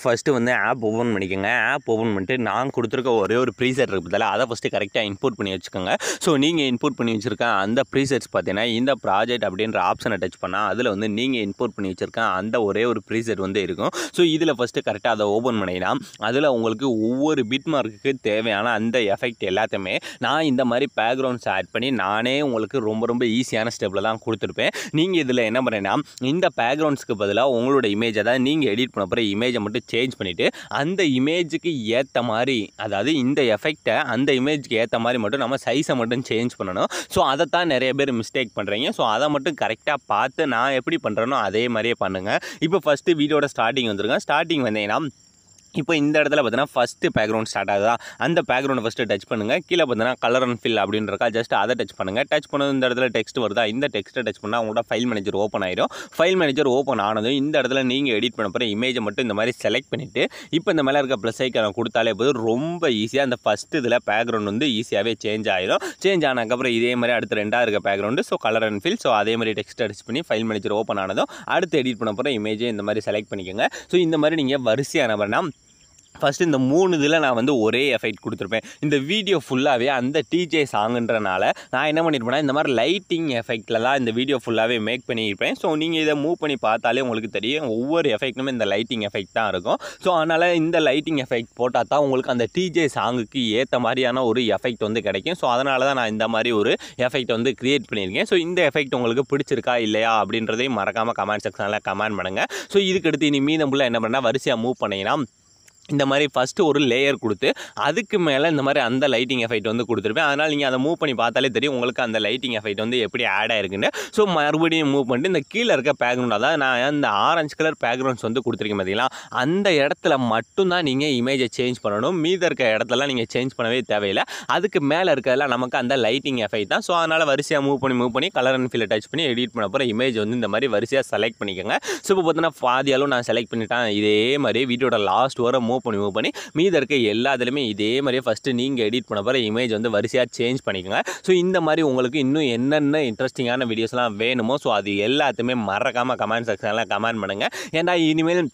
First வந்து app open பண்ணிக்கோங்க. App open பண்ணிட்டு நான் கொடுத்துருக்க ஒரே ஒரு ப்ரீசெட் இருக்குதுல்ல, அதை ஃபஸ்ட்டு கரெக்டாக இன்புட் பண்ணி வச்சுக்கோங்க. ஸோ நீங்கள் இன்புட் பண்ணி வச்சுருக்க அந்த ப்ரீசெட்ஸ் பார்த்தீங்கன்னா இந்த ப்ராஜெக்ட் அப்படின்ற ஆப்ஷனை டச் பண்ணால் அதில் வந்து நீங்கள் இன்புட் பண்ணி வச்சுருக்க அந்த ஒரே ஒரு ப்ரீசெட் வந்து இருக்கும். ஸோ இதில் ஃபஸ்ட்டு கரெக்டாக அதை ஓப்பன் பண்ணிங்கன்னா அதில் உங்களுக்கு ஒவ்வொரு பிட் மார்க்குக்கு தேவையான அந்த எஃபெக்ட் எல்லாத்தையுமே நான் இந்த மாதிரி பேக்ரவுண்ட்ஸ் ஆட் பண்ணி நானே உங்களுக்கு ரொம்ப ரொம்ப ஈஸியான ஸ்டெப்பில் தான் கொடுத்துருப்பேன். நீங்கள் இதில் என்ன பண்ணேன்னா இந்த பேக்ரவுண்ட்ஸ்க்கு பதிலாக உங்களோட இமேஜை தான் நீங்கள் எடிட் பண்ண போகிற இமேஜை மட்டும் சேஞ்ச் பண்ணிவிட்டு அந்த இமேஜுக்கு ஏற்ற மாதிரி, அதாவது இந்த எஃபெக்டை அந்த இமேஜுக்கு ஏற்ற மாதிரி மட்டும் நம்ம சைஸை மட்டும் சேஞ்ச் பண்ணணும். ஸோ அதைத்தான் நிறைய பேர் மிஸ்டேக் பண்ணுறீங்க. ஸோ அதை மட்டும் கரெக்டாக பார்த்து நான் எப்படி பண்ணுறேனோ அதே மாதிரியே பண்ணுங்கள். இப்போ ஃபஸ்ட்டு வீடியோட ஸ்டார்டிங் வந்துருங்க. ஸ்டார்டிங் வந்தீங்கன்னா இப்போ இந்த இடத்துல பார்த்தீங்கன்னா ஃபஸ்ட்டு பேக்ரவுண்ட் ஸ்டார்ட் ஆகுதா, அந்த பேக்ரவுண்டை ஃபஸ்ட்டு டச் பண்ணுங்கள். கீழே பார்த்தீங்கன்னா கலர் அண்ட் ஃபில் அப்படின்றக்கா ஜஸ்ட் அதை டச் பண்ணுங்கள். டச் பண்ணது இந்த இடத்துல டெக்ஸ்ட் வருதா, இந்த டெக்ஸ்ட்டை டச் பண்ணால் உங்களோட ஃபைல் மேனேஜர் ஓப்பன் ஆயிடும். ஃபைல் மேனேஜர் ஓப்பன் ஆனதும் இந்த இடத்துல நீங்கள் எடிட் பண்ண போகிற இமேஜை மட்டும் இந்த மாதிரி செலக்ட் பண்ணிவிட்டு இப்போ இந்த மேலே இருக்க ப்ளஸ் ஐக்கானை கொடுத்தாலே போதும். ரொம்ப ஈஸியாக அந்த ஃபஸ்ட்டு இதில் பேக்ரவுண்ட் வந்து ஈஸியாகவே சேஞ்ச் ஆகிடும். சேஞ்ச் ஆனதுக்கப்புறம் இதே மாதிரி அடுத்து ரெண்டாக இருக்க background, so colour and fill, so அதே மாதிரி டெக்ஸ்ட்டை டச் பண்ணி ஃபைல் மேனேஜர் ஓப்பன் ஆனதும் அடுத்து எடிட் பண்ண போகிற இமேஜை இந்த மாதிரி செலக்ட் பண்ணிக்கோங்க. ஸோ இந்த மாதிரி நீங்கள் வரிசையான பண்ணால் ஃபஸ்ட்டு இந்த 3 இதில் நான் வந்து ஒரே எஃபெக்ட் கொடுத்துருப்பேன். இந்த வீடியோ ஃபுல்லாகவே அந்த டிஜே சாங்குன்றனால நான் என்ன பண்ணியிருப்பேன்னா இந்த மாதிரி லைட்டிங் எஃபெக்டில் தான் இந்த வீடியோ ஃபுல்லாகவே மேக் பண்ணியிருப்பேன். ஸோ நீங்கள் இதை மூவ் பண்ணி பார்த்தாலே உங்களுக்கு தெரியும் ஒவ்வொரு எஃபெக்ட்டுமே இந்த லைட்டிங் எஃபெக்ட் தான் இருக்கும். ஸோ அதனால் இந்த லைட்டிங் எஃபெக்ட் போட்டால் தான் உங்களுக்கு அந்த டிஜே சாங்குக்கு ஏற்ற மாதிரியான ஒரு எஃபெக்ட் வந்து கிடைக்கும். ஸோ அதனால தான் நான் இந்த மாதிரி ஒரு எஃபெக்ட் வந்து க்ரியேட் பண்ணியிருக்கேன். ஸோ இந்த எஃபெக்ட் உங்களுக்கு பிடிச்சிருக்கா இல்லையா அப்படின்றதையும் மறக்காமல் கமெண்ட் செக்ஷனில் கமெண்ட் பண்ணுங்கள். ஸோ இதுக்கடுத்து இனி மீதம் ஃபுல்லாக என்ன பண்ணால் வரிசையாக மூவ் பண்ணிங்கன்னா இந்த மாதிரி ஃபஸ்ட்டு ஒரு லேயர் கொடுத்து அதுக்கு மேலே இந்த மாதிரி அந்த லைட்டிங் எஃபெக்ட் வந்து கொடுத்துருப்பேன். அதனால் நீங்கள் அதை மூவ் பண்ணி பார்த்தாலே தெரியும் உங்களுக்கு அந்த லைட்டிங் எஃபெக்ட் வந்து எப்படி ஆட் ஆகிருக்குன்னு. ஸோ மறுபடியும் மூவ் பண்ணிட்டு இந்த கீழே இருக்க பேக்ரவுண்ட், அதாவது நான் இந்த ஆரஞ்சு கலர் பேக்ரவுண்ட்ஸ் வந்து கொடுத்துருக்கேன் பார்த்தீங்களா, அந்த இடத்துல மட்டும்தான் நீங்கள் இமேஜை சேஞ்ச் பண்ணணும். மீத இருக்க இடத்துலலாம் நீங்கள் சேஞ்ச் பண்ணவே தேவையில்லை. அதுக்கு மேலே இருக்கிறதுலாம் நமக்கு அந்த லைட்டிங் எஃபெக்ட் தான். ஸோ அதனால் வரிசையாக மூவ் பண்ணி கலர் அண்ட் ஃபில்லை டச் பண்ணி எடிட் பண்ண போகிற இமேஜ் வந்து இந்த மாதிரி வரிசையாக செலக்ட் பண்ணிக்கோங்க. ஸோ இப்போ பார்த்தீங்கன்னா பாதியாலும் நான் செலக்ட் பண்ணிட்டேன். இதே மாதிரி வீடியோட லாஸ்ட் வரை மூவ் பண்ணி மீத இருக்க எல்லாத்துலேயுமே இதே மாதிரியே ஃபஸ்ட்டு நீங்கள் எடிட் பண்ண போகிற இமேஜ் வந்து வரிசையாக சேஞ்ச் பண்ணிக்கோங்க. ஸோ இந்த மாதிரி உங்களுக்கு இன்னும் என்னென்ன இன்ட்ரெஸ்டிங்கான வீடியோஸ்லாம் வேணுமோ ஸோ அது எல்லாத்தையுமே மறக்காமல் கமெண்ட் செக்ஷனில் கமெண்ட் பண்ணுங்கள். ஏன்னா இனிமேல்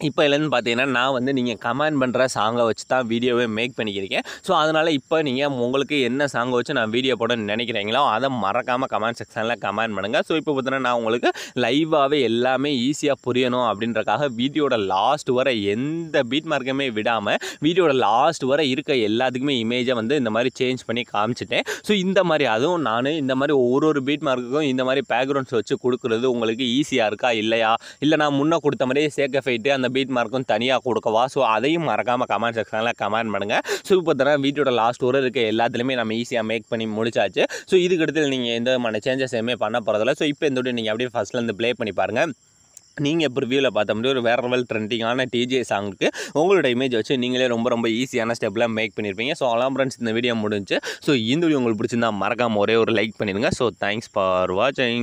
இப்போ இல்லைன்னு பார்த்தீங்கன்னா நான் வந்து நீங்கள் கமெண்ட் பண்ணுற சாங்கை வச்சு தான் வீடியோவே மேக் பண்ணிக்கிறேன். ஸோ அதனால் இப்போ நீங்கள் உங்களுக்கு என்ன சாங்கை வச்சு நான் வீடியோ போடணும்னு நினைக்கிறீங்களோ அதை மறக்காமல் கமெண்ட் செக்ஷனில் கமெண்ட் பண்ணுங்கள். ஸோ இப்போ பார்த்தீங்கன்னா நான் உங்களுக்கு லைவாகவே எல்லாமே ஈஸியாக புரியணும் அப்படின்றக்காக வீடியோட லாஸ்ட் வர எந்த பீட் மார்க்குமே விடாமல் வீடியோட லாஸ்ட் வர இருக்க எல்லாத்துக்குமே இமேஜை வந்து இந்த மாதிரி சேஞ்ச் பண்ணி காமிச்சிட்டேன். ஸோ இந்த மாதிரி அதுவும் நான் இந்த மாதிரி ஒரு பீட் மார்க்குக்கும் இந்த மாதிரி பேக்ரவுண்ட்ஸ் வச்சு கொடுக்குறது உங்களுக்கு ஈஸியாக இருக்கா இல்லையா, இல்லை நான் முன்னே கொடுத்த மாதிரியே சேக் எஃபெக்ட் அந்த பீட் மார்க்கும் தனியாக கொடுக்கவா, ஸோ அதையும் மறக்காமல் கமெண்ட் செக்ஷனில் கமெண்ட் பண்ணுங்கள். ஸோ இப்போ பார்த்தீங்கன்னா வீடியோட லாஸ்ட் ஒரு இருக்க எல்லாத்துலேயுமே நம்ம ஈஸியாக மேக் பண்ணி முடிச்சாச்சு. ஸோ இதுக்கடுத்து நீங்கள் எந்த மாதிரி சேஞ்சஸ் எதுவுமே பண்ண போகிறதில்ல. ஸோ இப்போ இந்த வீடியோ நீங்கள் அப்படியே ஃபஸ்ட்லேருந்து ப்ளே பண்ணி பாருங்கள். நீங்கள் இப்போ ரிவ்யூவில் பார்த்த முடியும் ஒரு வேறு லெவல் ட்ரெண்டிங்கான டிஜே சாங்குக்கு உங்களோட இமேஜ் வச்சு நீங்களே ரொம்ப ஈஸியான ஸ்டெப்பில் மேக் பண்ணியிருப்பீங்க. ஸோ அலாம் ஃப்ரெண்ட்ஸ் இந்த வீடியோ முடிஞ்சு. ஸோ இந்த வீடியோ உங்களுக்கு பிடிச்சிருந்தா மறக்காமல் ஒரே ஒரு லைக் பண்ணிடுங்க. ஸோ தேங்க்ஸ் ஃபார் வாட்சிங்.